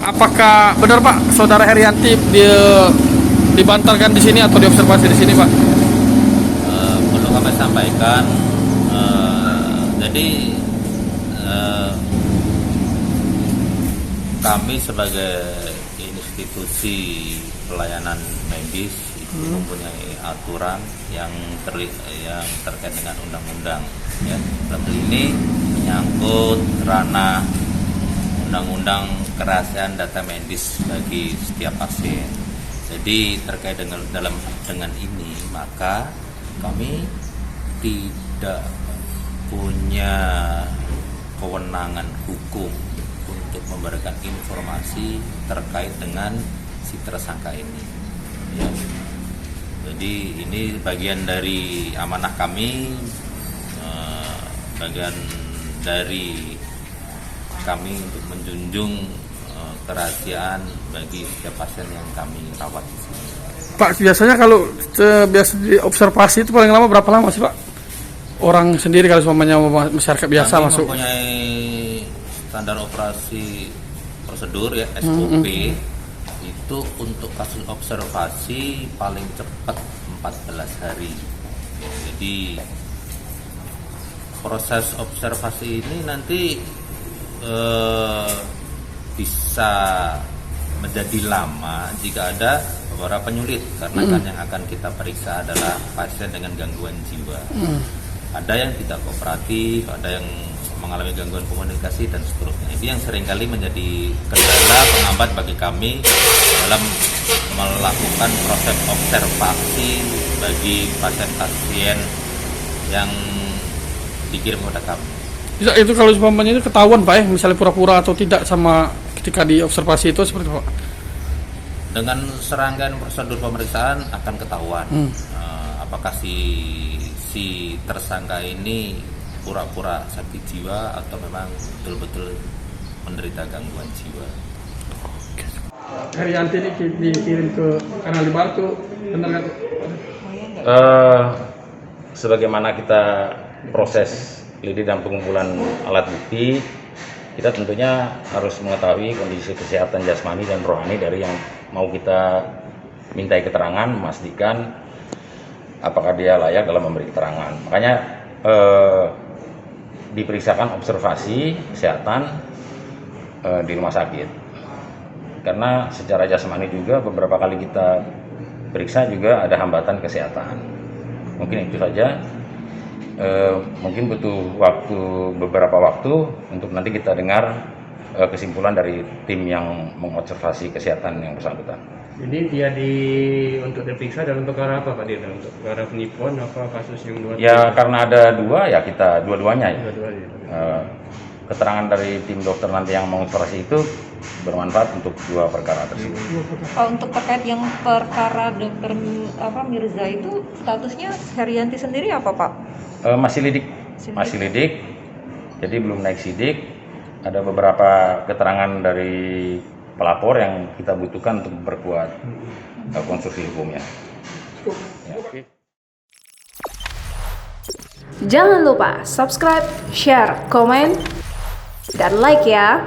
Apakah benar Pak, Saudara Herianti dia dibantarkan di sini atau diobservasi di sini Pak? Perlu kami sampaikan, jadi kami sebagai institusi pelayanan medis itu mempunyai aturan yang terkait dengan undang-undang. Ya, dalam hal ini menyangkut ranah undang-undang kerahasiaan data medis bagi setiap pasien. Jadi terkait dengan ini, maka kami tidak punya kewenangan hukum untuk memberikan informasi terkait dengan si tersangka ini. Ya. Jadi ini bagian dari amanah kami, bagian dari kami untuk menjunjung kerahasiaan bagi setiap pasien yang kami rawat di sini. Pak, biasanya kalau biasa diobservasi itu paling lama berapa lama sih Pak? Orang sendiri kalau semuanya masyarakat biasa kami masuk. Mempunyai standar operasi prosedur ya SOP. Itu untuk kasus observasi paling cepat 14 hari. Jadi proses observasi ini nanti bisa menjadi lama jika ada beberapa penyulit, karena kan yang akan kita periksa adalah pasien dengan gangguan jiwa. Ada yang tidak kooperatif, ada yang mengalami gangguan komunikasi dan seterusnya. Itu yang seringkali menjadi kendala penghambat bagi kami dalam melakukan proses observasi bagi pasien-pasien yang dikirim kepada kami. Itu kalau semuanya itu ketahuan Pak ya, misalnya pura-pura atau tidak sama ketika diobservasi itu seperti apa? Dengan serangkaian prosedur pemeriksaan akan ketahuan apakah si tersangka ini pura-pura sakit jiwa atau memang betul-betul menderita gangguan jiwa. Herianti ini dikirim ke Kanal Batu, benar kan? Sebagaimana kita proses lidik dan pengumpulan alat bukti, kita tentunya harus mengetahui kondisi kesehatan jasmani dan rohani dari yang mau kita mintai keterangan, memastikan apakah dia layak dalam memberi keterangan. Makanya diperiksakan observasi kesehatan di rumah sakit, karena secara jasmani juga beberapa kali kita periksa juga ada hambatan kesehatan. Mungkin itu saja. Mungkin butuh beberapa waktu untuk nanti kita dengar kesimpulan dari tim yang mengobservasi kesehatan yang bersangkutan. Jadi dia untuk diperiksa dalam perkara apa Pak? Dia untuk perkara penipuan apa kasus yang dua? Ya karena ada dua ya kita dua-duanya ya. Dua-duanya. Keterangan dari tim dokter nanti yang mengobservasi itu bermanfaat untuk dua perkara tersebut. Untuk terkait yang perkara dokter Mirza itu statusnya Herianti sendiri apa Pak? Masih lidik, jadi belum naik sidik. Ada beberapa keterangan dari pelapor yang kita butuhkan untuk memperkuat konstruksi hukumnya. Ya. Jangan lupa subscribe, share, komen, dan like ya.